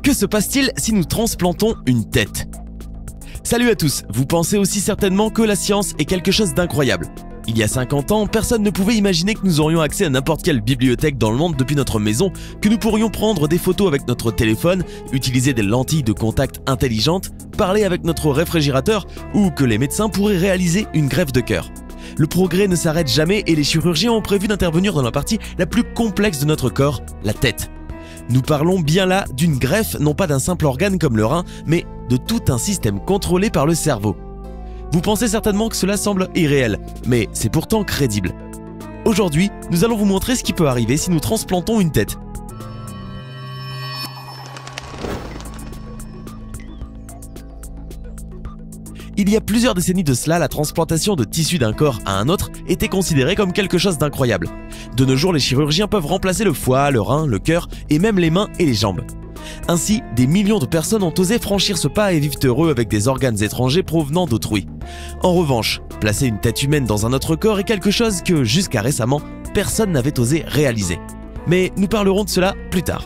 Que se passe-t-il si nous transplantons une tête? Salut à tous, vous pensez aussi certainement que la science est quelque chose d'incroyable. Il y a 50 ans, personne ne pouvait imaginer que nous aurions accès à n'importe quelle bibliothèque dans le monde depuis notre maison, que nous pourrions prendre des photos avec notre téléphone, utiliser des lentilles de contact intelligentes, parler avec notre réfrigérateur ou que les médecins pourraient réaliser une greffe de cœur. Le progrès ne s'arrête jamais et les chirurgiens ont prévu d'intervenir dans la partie la plus complexe de notre corps, la tête. Nous parlons bien là d'une greffe, non pas d'un simple organe comme le rein, mais de tout un système contrôlé par le cerveau. Vous pensez certainement que cela semble irréel, mais c'est pourtant crédible. Aujourd'hui, nous allons vous montrer ce qui peut arriver si nous transplantons une tête. Il y a plusieurs décennies de cela, la transplantation de tissus d'un corps à un autre était considérée comme quelque chose d'incroyable. De nos jours, les chirurgiens peuvent remplacer le foie, le rein, le cœur et même les mains et les jambes. Ainsi, des millions de personnes ont osé franchir ce pas et vivent heureux avec des organes étrangers provenant d'autrui. En revanche, placer une tête humaine dans un autre corps est quelque chose que, jusqu'à récemment, personne n'avait osé réaliser. Mais nous parlerons de cela plus tard.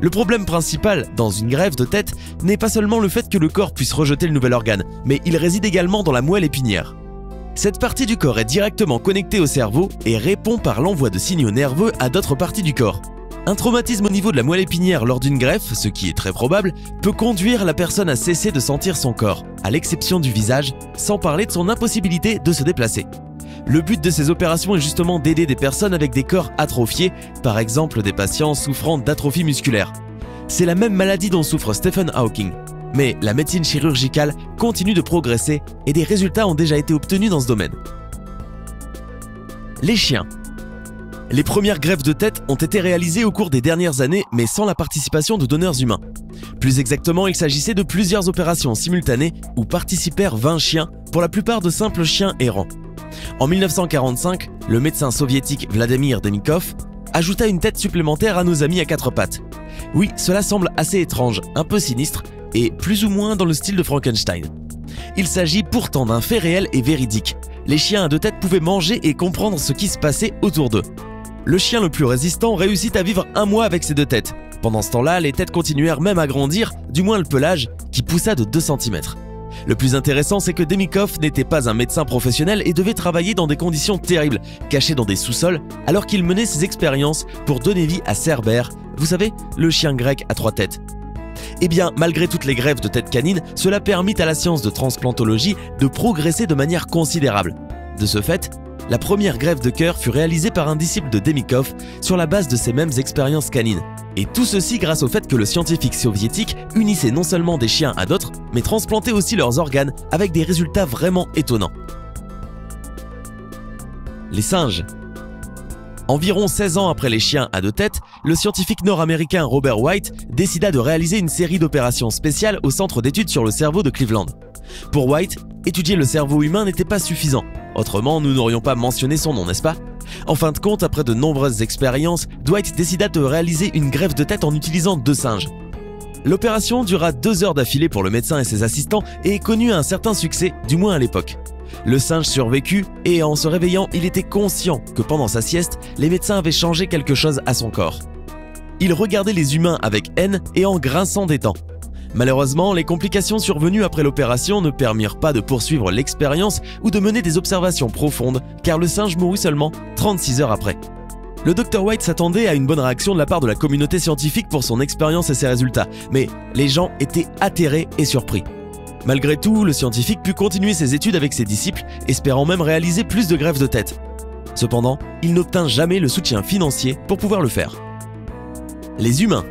Le problème principal dans une greffe de tête n'est pas seulement le fait que le corps puisse rejeter le nouvel organe, mais il réside également dans la moelle épinière. Cette partie du corps est directement connectée au cerveau et répond par l'envoi de signaux nerveux à d'autres parties du corps. Un traumatisme au niveau de la moelle épinière lors d'une greffe, ce qui est très probable, peut conduire la personne à cesser de sentir son corps, à l'exception du visage, sans parler de son impossibilité de se déplacer. Le but de ces opérations est justement d'aider des personnes avec des corps atrophiés, par exemple des patients souffrant d'atrophie musculaire. C'est la même maladie dont souffre Stephen Hawking. Mais la médecine chirurgicale continue de progresser et des résultats ont déjà été obtenus dans ce domaine. Les chiens. Les premières greffes de tête ont été réalisées au cours des dernières années, mais sans la participation de donneurs humains. Plus exactement, il s'agissait de plusieurs opérations simultanées où participèrent 20 chiens, pour la plupart de simples chiens errants. En 1945, le médecin soviétique Vladimir Demikov ajouta une tête supplémentaire à nos amis à quatre pattes. Oui, cela semble assez étrange, un peu sinistre, et plus ou moins dans le style de Frankenstein. Il s'agit pourtant d'un fait réel et véridique. Les chiens à deux têtes pouvaient manger et comprendre ce qui se passait autour d'eux. Le chien le plus résistant réussit à vivre 1 mois avec ses deux têtes. Pendant ce temps-là, les têtes continuèrent même à grandir, du moins le pelage, qui poussa de 2 cm. Le plus intéressant, c'est que Demikov n'était pas un médecin professionnel et devait travailler dans des conditions terribles, caché dans des sous-sols, alors qu'il menait ses expériences pour donner vie à Cerbère, vous savez, le chien grec à 3 têtes. Eh bien, malgré toutes les greffes de têtes canines, cela permit à la science de transplantologie de progresser de manière considérable. De ce fait, la première greffe de cœur fut réalisée par un disciple de Demikov sur la base de ces mêmes expériences canines. Et tout ceci grâce au fait que le scientifique soviétique unissait non seulement des chiens à d'autres, mais transplantait aussi leurs organes avec des résultats vraiment étonnants. Les singes. Environ 16 ans après les chiens à deux têtes, le scientifique nord-américain Robert White décida de réaliser une série d'opérations spéciales au centre d'études sur le cerveau de Cleveland. Pour White, étudier le cerveau humain n'était pas suffisant. Autrement, nous n'aurions pas mentionné son nom, n'est-ce pas? En fin de compte, après de nombreuses expériences, Dwight décida de réaliser une greffe de tête en utilisant 2 singes. L'opération dura 2 heures d'affilée pour le médecin et ses assistants et connut un certain succès, du moins à l'époque. Le singe survécut et en se réveillant, il était conscient que pendant sa sieste, les médecins avaient changé quelque chose à son corps. Il regardait les humains avec haine et en grinçant des dents. Malheureusement, les complications survenues après l'opération ne permirent pas de poursuivre l'expérience ou de mener des observations profondes car le singe mourut seulement 36 heures après. Le Dr White s'attendait à une bonne réaction de la part de la communauté scientifique pour son expérience et ses résultats, mais les gens étaient atterrés et surpris. Malgré tout, le scientifique put continuer ses études avec ses disciples, espérant même réaliser plus de greffes de tête. Cependant, il n'obtint jamais le soutien financier pour pouvoir le faire. Les humains.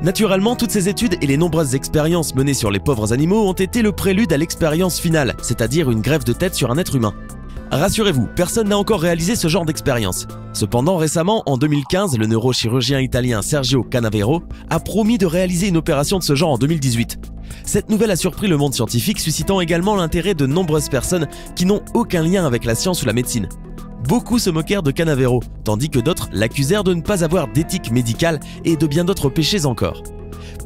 Naturellement, toutes ces études et les nombreuses expériences menées sur les pauvres animaux ont été le prélude à l'expérience finale, c'est-à-dire une greffe de tête sur un être humain. Rassurez-vous, personne n'a encore réalisé ce genre d'expérience. Cependant, récemment, en 2015, le neurochirurgien italien Sergio Canavero a promis de réaliser une opération de ce genre en 2018. Cette nouvelle a surpris le monde scientifique, suscitant également l'intérêt de nombreuses personnes qui n'ont aucun lien avec la science ou la médecine. Beaucoup se moquèrent de Canavero, tandis que d'autres l'accusèrent de ne pas avoir d'éthique médicale et de bien d'autres péchés encore.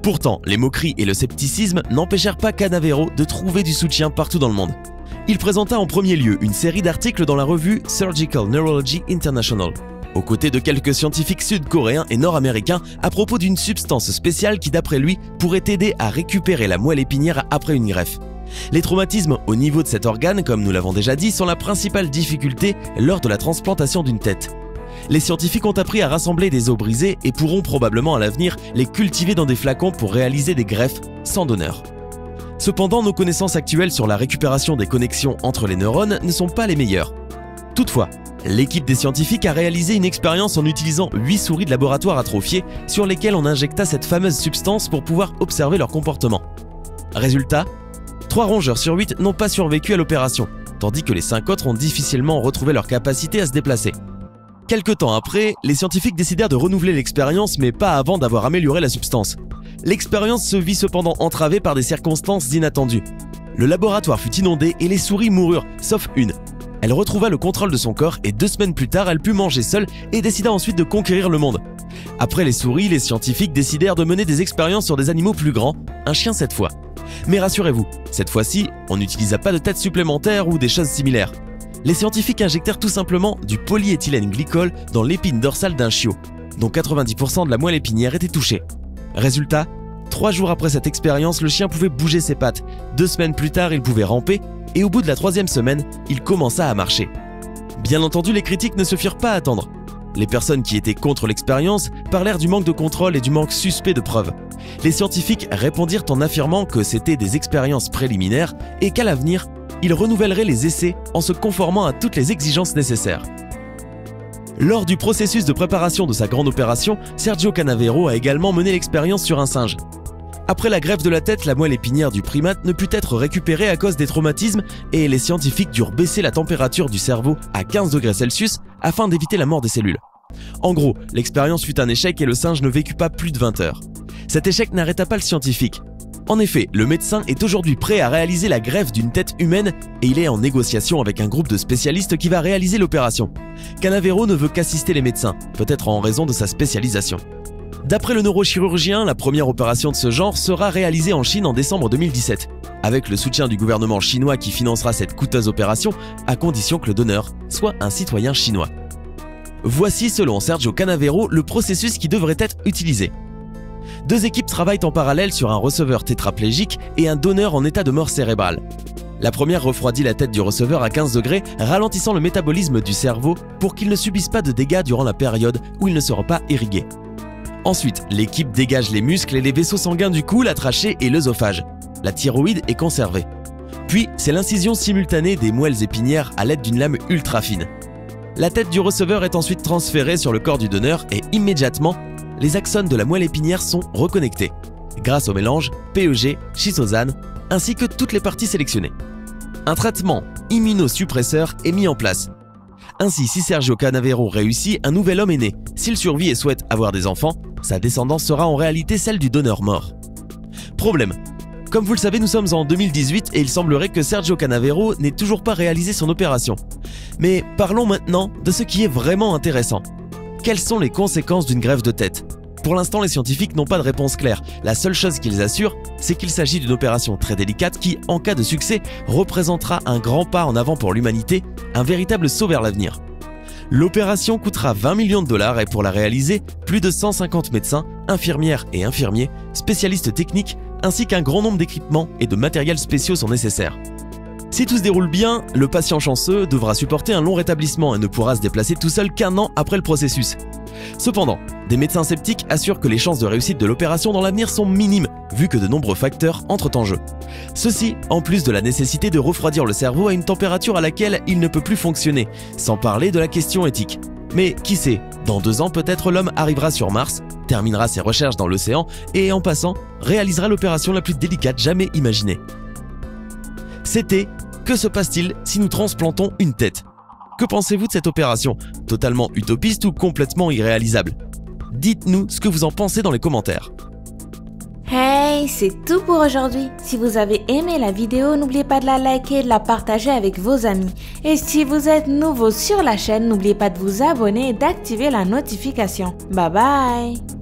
Pourtant, les moqueries et le scepticisme n'empêchèrent pas Canavero de trouver du soutien partout dans le monde. Il présenta en premier lieu une série d'articles dans la revue Surgical Neurology International. aux côtés de quelques scientifiques sud-coréens et nord-américains à propos d'une substance spéciale qui d'après lui pourrait aider à récupérer la moelle épinière après une greffe. Les traumatismes au niveau de cet organe, comme nous l'avons déjà dit, sont la principale difficulté lors de la transplantation d'une tête. Les scientifiques ont appris à rassembler des os brisés et pourront probablement à l'avenir les cultiver dans des flacons pour réaliser des greffes sans donneur. Cependant, nos connaissances actuelles sur la récupération des connexions entre les neurones ne sont pas les meilleures. Toutefois, l'équipe des scientifiques a réalisé une expérience en utilisant 8 souris de laboratoire atrophiées sur lesquelles on injecta cette fameuse substance pour pouvoir observer leur comportement. Résultat, 3 rongeurs sur 8 n'ont pas survécu à l'opération, tandis que les 5 autres ont difficilement retrouvé leur capacité à se déplacer. Quelque temps après, les scientifiques décidèrent de renouveler l'expérience, mais pas avant d'avoir amélioré la substance. L'expérience se vit cependant entravée par des circonstances inattendues. Le laboratoire fut inondé et les souris moururent, sauf une. Elle retrouva le contrôle de son corps et 2 semaines plus tard, elle put manger seule et décida ensuite de conquérir le monde. Après les souris, les scientifiques décidèrent de mener des expériences sur des animaux plus grands, un chien cette fois. Mais rassurez-vous, cette fois-ci, on n'utilisa pas de tête supplémentaire ou des choses similaires. Les scientifiques injectèrent tout simplement du polyéthylène glycol dans l'épine dorsale d'un chiot, dont 90% de la moelle épinière était touchée. Résultat, 3 jours après cette expérience, le chien pouvait bouger ses pattes, 2 semaines plus tard, il pouvait ramper, et au bout de la 3e semaine, il commença à marcher. Bien entendu, les critiques ne se firent pas attendre. Les personnes qui étaient contre l'expérience parlèrent du manque de contrôle et du manque suspect de preuves. Les scientifiques répondirent en affirmant que c'était des expériences préliminaires et qu'à l'avenir, ils renouvelleraient les essais en se conformant à toutes les exigences nécessaires. Lors du processus de préparation de sa grande opération, Sergio Canavero a également mené l'expérience sur un singe. Après la greffe de la tête, la moelle épinière du primate ne put être récupérée à cause des traumatismes et les scientifiques durent baisser la température du cerveau à 15 degrés Celsius afin d'éviter la mort des cellules. En gros, l'expérience fut un échec et le singe ne vécut pas plus de 20 heures. Cet échec n'arrêta pas le scientifique. En effet, le médecin est aujourd'hui prêt à réaliser la greffe d'une tête humaine et il est en négociation avec un groupe de spécialistes qui va réaliser l'opération. Canavero ne veut qu'assister les médecins, peut-être en raison de sa spécialisation. D'après le neurochirurgien, la première opération de ce genre sera réalisée en Chine en décembre 2017, avec le soutien du gouvernement chinois qui financera cette coûteuse opération, à condition que le donneur soit un citoyen chinois. Voici, selon Sergio Canavero, le processus qui devrait être utilisé. 2 équipes travaillent en parallèle sur un receveur tétraplégique et un donneur en état de mort cérébrale. La première refroidit la tête du receveur à 15 degrés, ralentissant le métabolisme du cerveau pour qu'il ne subisse pas de dégâts durant la période où il ne sera pas irrigué. Ensuite, l'équipe dégage les muscles et les vaisseaux sanguins du cou, la trachée et l'œsophage. La thyroïde est conservée. Puis, c'est l'incision simultanée des moelles épinières à l'aide d'une lame ultra fine. La tête du receveur est ensuite transférée sur le corps du donneur et immédiatement, les axones de la moelle épinière sont reconnectés, grâce au mélange PEG, schizosane, ainsi que toutes les parties sélectionnées. Un traitement immunosuppresseur est mis en place. Ainsi, si Sergio Canavero réussit, un nouvel homme est né. S'il survit et souhaite avoir des enfants, sa descendance sera en réalité celle du donneur mort. Problème. Comme vous le savez, nous sommes en 2018 et il semblerait que Sergio Canavero n'ait toujours pas réalisé son opération. Mais parlons maintenant de ce qui est vraiment intéressant. Quelles sont les conséquences d'une greffe de tête? Pour l'instant, les scientifiques n'ont pas de réponse claire. La seule chose qu'ils assurent, c'est qu'il s'agit d'une opération très délicate qui, en cas de succès, représentera un grand pas en avant pour l'humanité, un véritable saut vers l'avenir. L'opération coûtera 20 millions de dollars et pour la réaliser, plus de 150 médecins, infirmières et infirmiers, spécialistes techniques, ainsi qu'un grand nombre d'équipements et de matériels spéciaux sont nécessaires. Si tout se déroule bien, le patient chanceux devra supporter un long rétablissement et ne pourra se déplacer tout seul qu'1 an après le processus. Cependant, des médecins sceptiques assurent que les chances de réussite de l'opération dans l'avenir sont minimes, vu que de nombreux facteurs entrent en jeu. Ceci, en plus de la nécessité de refroidir le cerveau à une température à laquelle il ne peut plus fonctionner, sans parler de la question éthique. Mais qui sait, dans 2 ans peut-être l'homme arrivera sur Mars, terminera ses recherches dans l'océan et en passant, réalisera l'opération la plus délicate jamais imaginée. C'était « Que se passe-t-il si nous transplantons une tête ?» Que pensez-vous de cette opération? Totalement utopiste ou complètement irréalisable? Dites-nous ce que vous en pensez dans les commentaires. Hey, c'est tout pour aujourd'hui. Si vous avez aimé la vidéo, n'oubliez pas de la liker et de la partager avec vos amis. Et si vous êtes nouveau sur la chaîne, n'oubliez pas de vous abonner et d'activer la notification. Bye bye!